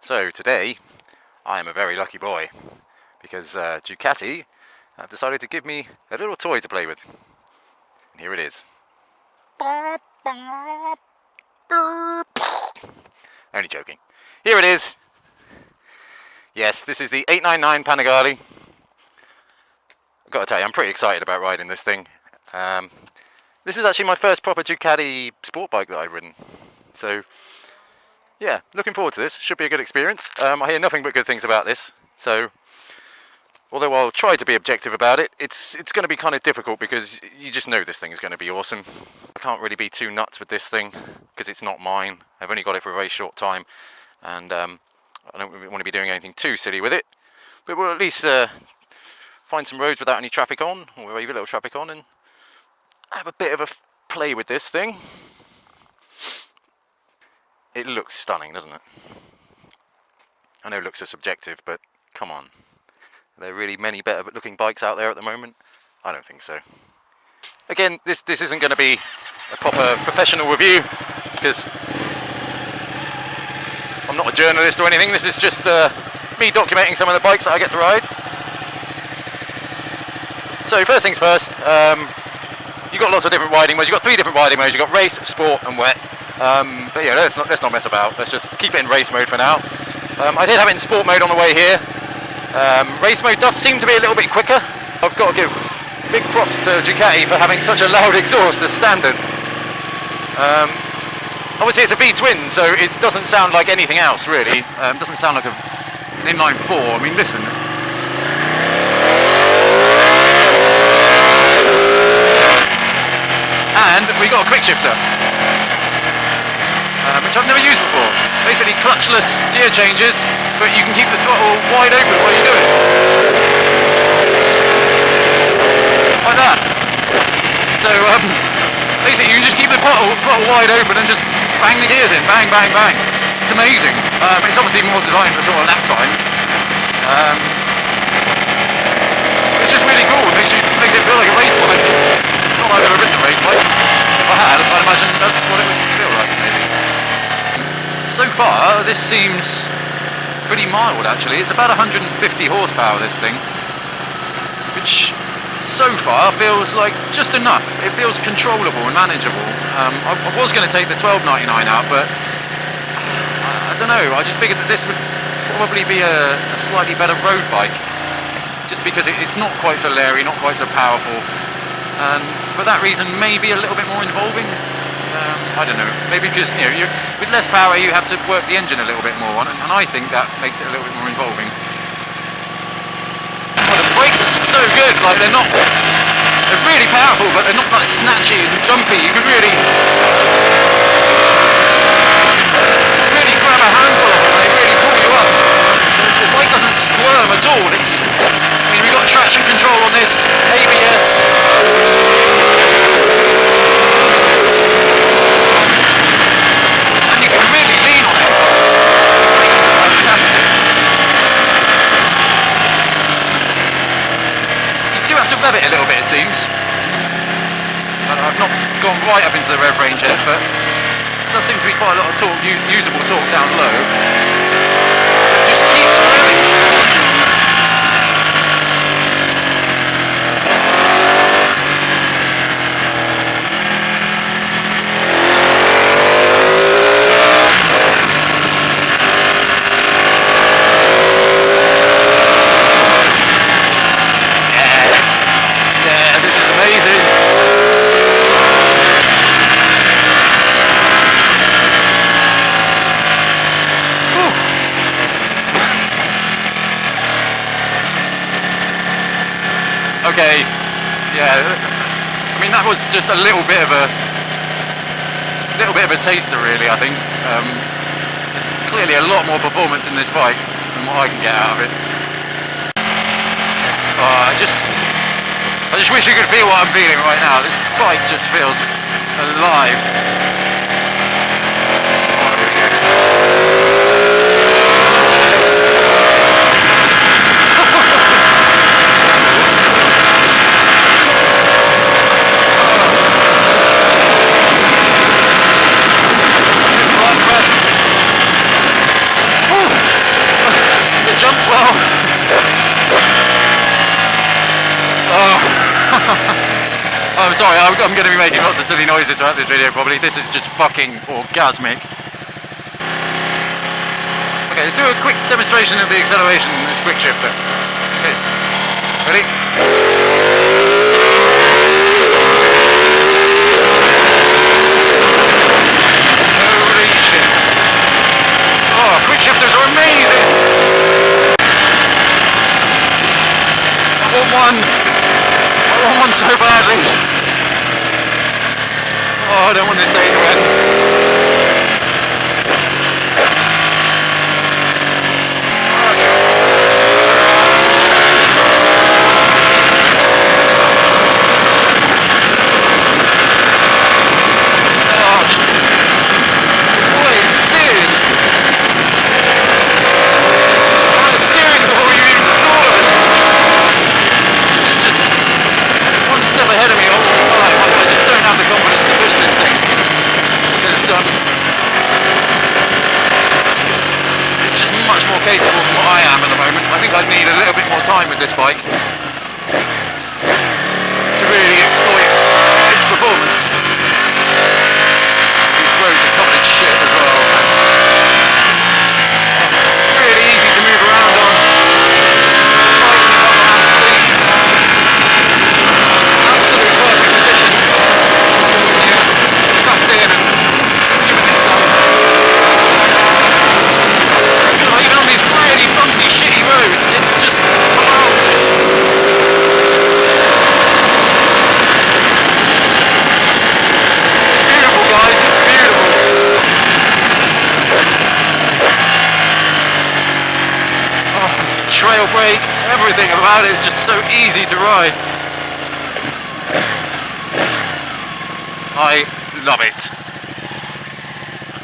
So today I am a very lucky boy because Ducati have decided to give me a little toy to play with. And here it is. Only joking. Here it is. Yes, this is the 899 Panigale. I've got to tell you, I'm pretty excited about riding this thing. This is actually my first proper Ducati sport bike that I've ridden. So yeah, looking forward to this. Should be a good experience. I hear nothing but good things about this. So although I'll try to be objective about it, it's going to be kind of difficult because you just know this thing is going to be awesome. I can't really be too nuts with this thing because it's not mine. I've only got it for a very short time, and I don't really want to be doing anything too silly with it. But we'll at least find some roads without any traffic on, or very little traffic on, and have a bit of a play with this thing. It looks stunning, doesn't it? I know looks are subjective, but come on. Are there really many better looking bikes out there at the moment? I don't think so. Again, this isn't going to be a proper professional review, because I'm not a journalist or anything. This is just me documenting some of the bikes that I get to ride. So first things first, you've got lots of different riding modes. You've got 3 different riding modes. You've got race, sport and wet. But yeah, let's not mess about. Let's just keep it in race mode for now. I did have it in sport mode on the way here. Race mode does seem to be a little bit quicker. I've got to give big props to Ducati for having such a loud exhaust as standard. Obviously it's a V-twin, so it doesn't sound like anything else really. It doesn't sound like an inline 4. I mean, listen. And we got a quick shifter, which I've never used before. Basically clutchless gear changes, but you can keep the throttle wide open while you do it. Like that. So basically you can just keep the throttle wide open and just bang the gears in, bang, bang, bang. It's amazing. It's obviously more designed for sort of lap times. It's just really cool. It makes it feel like a race bike. Not that I've ever ridden a race bike. If I had, I'd imagine that's what it would feel like, maybe. So far, this seems pretty mild, actually. It's about 150 horsepower, this thing. Which, so far, feels like just enough. It feels controllable and manageable. I was going to take the 1299 out, but I don't know. I just figured that this would probably be a slightly better road bike. Just because it's not quite so leery, not quite so powerful. And for that reason, maybe a little bit more involving. I don't know, maybe because with less power you have to work the engine a little bit more, and I think that makes it a little bit more involving. Oh, the brakes are so good, like they're really powerful, but they're not like snatchy and jumpy. You can really grab a handful of them and they really pull you up. The bike doesn't squirm at all. We've got traction control on this, ABS. And you can really lean on it. It's fantastic. You do have to rev it a little bit, it seems. And I've not gone right up into the rev range yet, but there does seem to be quite a lot of torque, usable torque down low. It just keeps revving. Okay, yeah. I mean, that was just a little bit of a taster, really. I think there's clearly a lot more performance in this bike than what I can get out of it. I just wish you could feel what I'm feeling right now. This bike just feels alive. Oh, here we go. Woo! I'm sorry, I'm going to be making lots of silly noises throughout this video probably. This is just fucking orgasmic. Okay, let's do a quick demonstration of the acceleration in this quick shifter. Okay, ready? Holy shit. Oh, quick shifters are amazing! I want one! I want one so badly! Oh, I don't want this day to end. Capable than what I am at the moment. I think I'd need a little bit more time with this bike to really exploit its performance. These roads are covered in shit as well, so really easy to move around on. Slightly up around the seat. Absolute perfect position. Yeah, tucked in and giving it some. Even on these really bumpy, shitty roads, it's just quality. It's beautiful, guys, it's beautiful. Oh, trail brake, everything about it is just so easy to ride. I love it.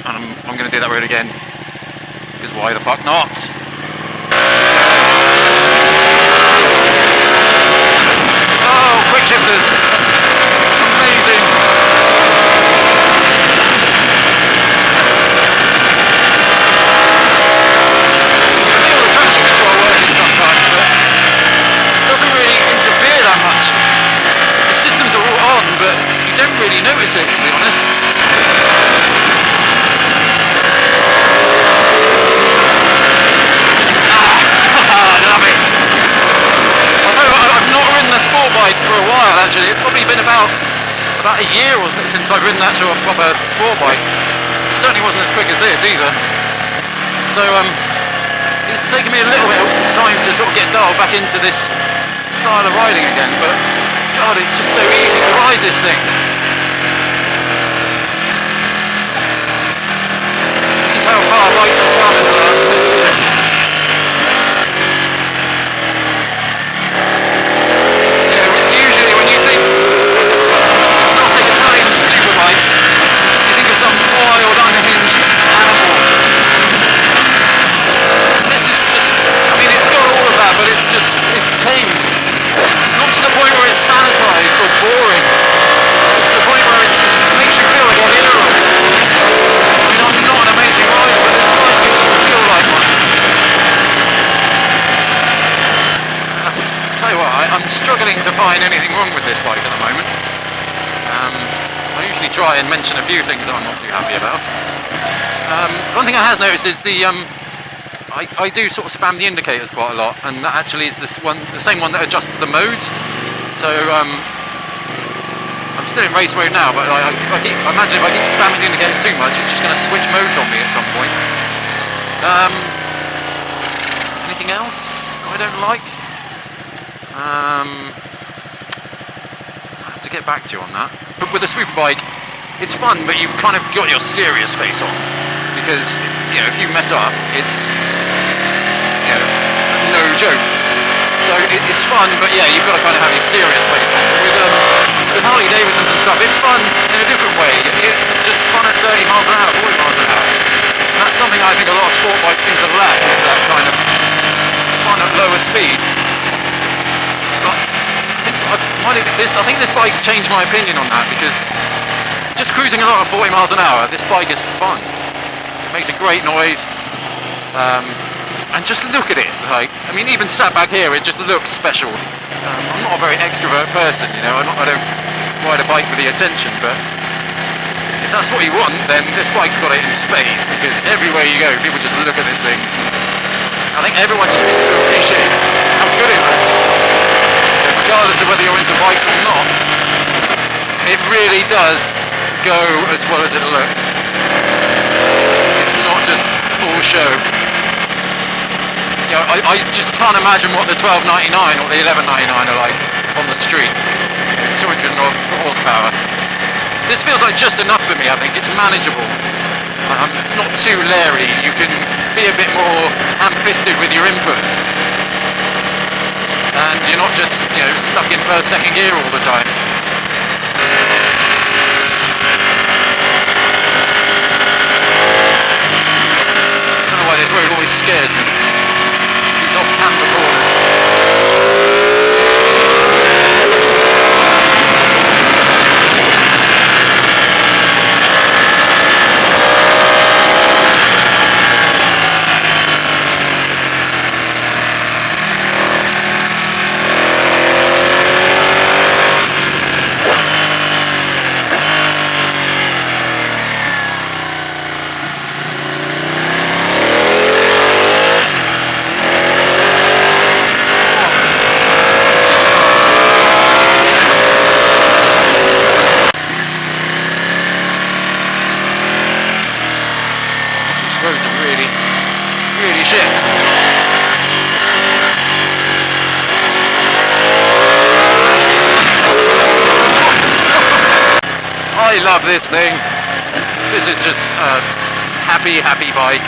And I'm going to do that road again. Because why the fuck not? Oh, quick shifters! Amazing! You can feel the traction control working sometimes, but it doesn't really interfere that much. The systems are all on, but you don't really notice it, to be honest. Sport bike for a while actually. It's probably been about a year since I've ridden actually a proper sport bike. It certainly wasn't as quick as this either. So it's taken me a little bit of time to sort of get dialed back into this style of riding again, but God, it's just so easy to ride this thing. This is how far bikes have come in the last 10 years. Usually when you think exotic Italian superbikes, you think of some wild, unhinged animal. This is just, I mean, it's got all of that, but it's tame. Not to the point where it's sanitized or boring. To the point where it makes you feel like a hero. I mean, I'm not an amazing rider, but this bike makes you feel like one. Tell you what, I'm struggling to find anything wrong with this bike at the moment. I usually try and mention a few things that I'm not too happy about. One thing I have noticed is I do sort of spam the indicators quite a lot, and that actually is the same one that adjusts the modes. So I'm still in race mode now, but I imagine if I keep spamming the indicators too much, it's just going to switch modes on me at some point. Anything else that I don't like? I have to get back to you on that. But with a superbike, it's fun, but you've kind of got your serious face on, because if you mess up, it's no joke. So it's fun, but yeah, you've got to kind of have your serious face on. With Harley Davidsons and stuff, it's fun in a different way. It's just fun at 30 miles an hour, 40 miles an hour. And that's something I think a lot of sport bikes seem to lack, is that kind of fun at lower speed. I think this bike's changed my opinion on that, because just cruising along at 40 miles an hour, this bike is fun. It makes a great noise. And just look at it, like, I mean, even sat back here, it just looks special. I'm not a very extrovert person, you know, I don't ride a bike for the attention, but if that's what you want, then this bike's got it in spades, because everywhere you go, people just look at this thing. I think everyone just seems to appreciate how good it looks, regardless of whether you're into bikes or not. It really does go as well as it looks. It's not just all show. You know, I just can't imagine what the 1299 or the 1199 are like on the street. 200 horsepower. This feels like just enough for me, I think. It's manageable. It's not too leery. You can be a bit more ham-fisted with your inputs. And you're not just, you know, stuck in first, second gear all the time. I don't know why this road always scares me. These off-camber corners. Roads are really shit. I love this thing. This is just a happy bike.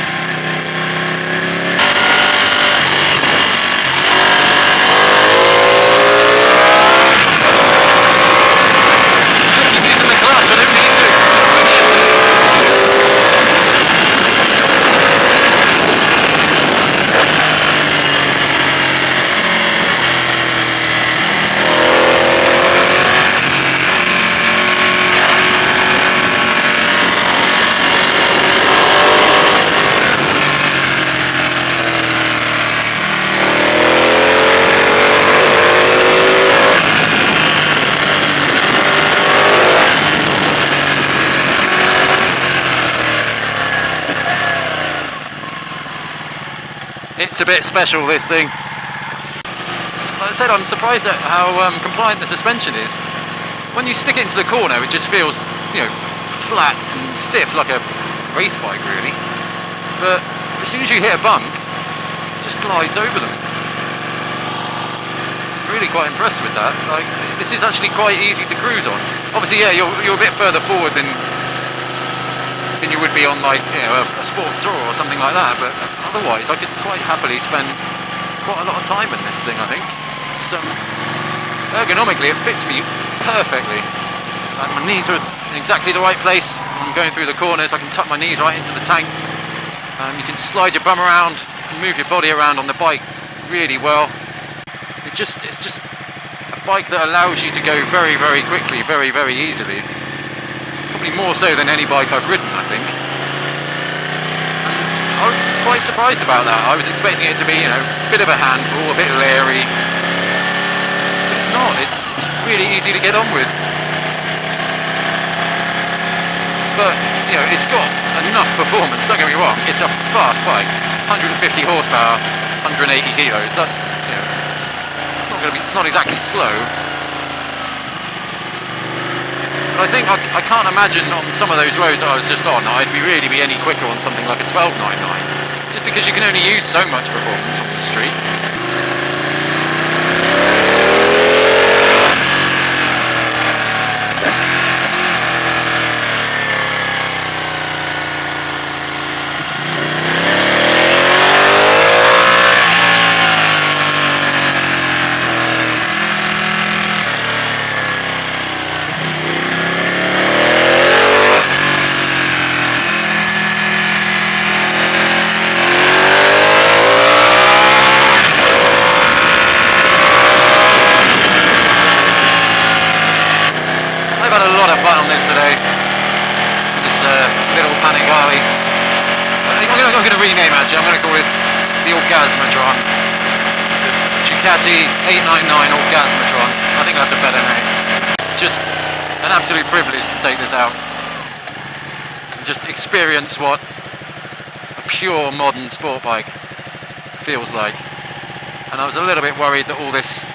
Keep using the clutch, I don't need to. It's a bit special, this thing. Like I said, I'm surprised at how compliant the suspension is. When you stick it into the corner, it just feels, you know, flat and stiff like a race bike, really. But as soon as you hit a bump, it just glides over them. Really quite impressed with that. Like, this is actually quite easy to cruise on. Obviously, yeah, you're a bit further forward than you would be on, like, you know, a sports tour or something like that, but otherwise I could quite happily spend quite a lot of time in this thing, I think. It's, ergonomically it fits me perfectly. My knees are in exactly the right place. I'm going through the corners, I can tuck my knees right into the tank. You can slide your bum around and move your body around on the bike really well. It's just a bike that allows you to go very quickly, very easily. Probably more so than any bike I've ridden, I think. I was quite surprised about that. I was expecting it to be, you know, a bit of a handful, a bit leery. But it's not. It's really easy to get on with. But, you know, it's got enough performance, don't get me wrong. It's a fast bike. 150 horsepower, 180 kilos. That's, you know, it's not exactly slow. But I think I can't imagine on some of those roads I was just on, I'd really be any quicker on something like a 1299, just because you can only use so much performance on the street. I've had a lot of fun on this today. This little Panigale. I'm going to rename, actually. I'm going to call this the Orgasmatron. The Ducati 899 Orgasmatron. I think that's a better name. It's just an absolute privilege to take this out and just experience what a pure modern sport bike feels like. And I was a little bit worried that all this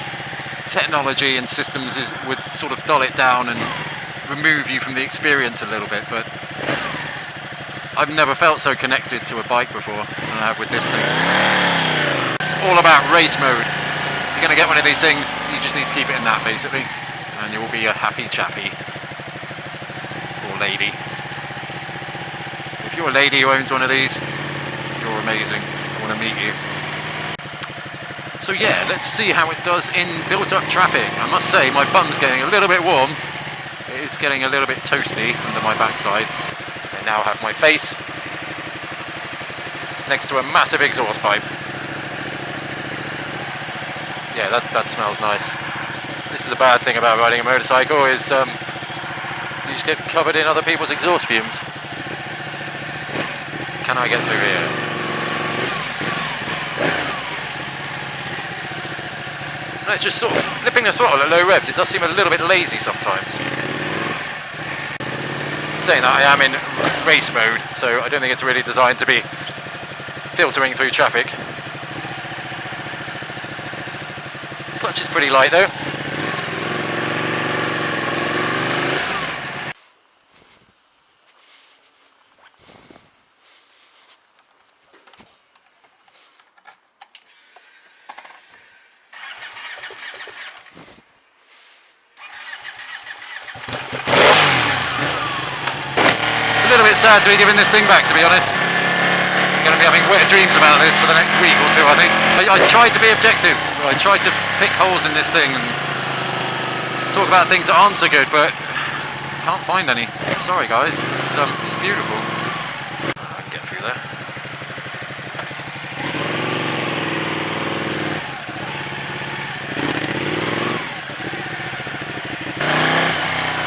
technology and systems would sort of dull it down and remove you from the experience a little bit, but I've never felt so connected to a bike before than I have with this thing. It's all about race mode. If you're going to get one of these things, you just need to keep it in that basically, and you will be a happy chappy. Or lady. If you're a lady who owns one of these, you're amazing. I want to meet you. So yeah, let's see how it does in built-up traffic. I must say, my bum's getting a little bit warm. It is getting a little bit toasty under my backside. I now have my face next to a massive exhaust pipe. Yeah, that smells nice. This is the bad thing about riding a motorcycle, is you just get covered in other people's exhaust fumes. Can I get through here? No, it's just sort of flipping the throttle at low revs. It does seem a little bit lazy sometimes. Saying that, I am in race mode, so I don't think it's really designed to be filtering through traffic. Clutch is pretty light though. A little bit sad to be giving this thing back, to be honest. I'm going to be having wet dreams about this for the next week or two, I think. I tried to be objective. I tried to pick holes in this thing and talk about things that aren't so good, but can't find any. Sorry guys, it's beautiful. I can get through there.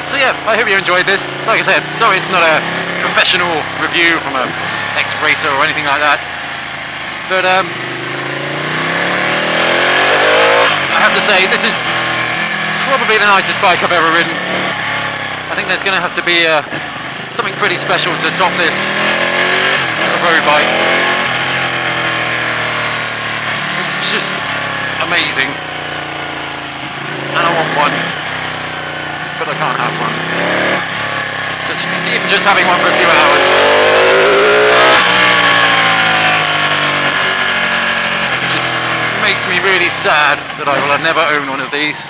So yeah, I hope you enjoyed this. Like I said, sorry it's not a professional review from an ex-racer or anything like that, but I have to say this is probably the nicest bike I've ever ridden. I think there's going to have to be something pretty special to top this as a road bike. It's just amazing, and I want one, but I can't have one. So even just having one for a few hours just makes me really sad that I will never own one of these.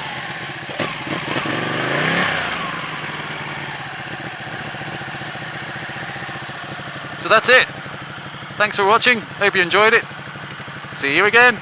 So that's it. Thanks for watching. Hope you enjoyed it. See you again.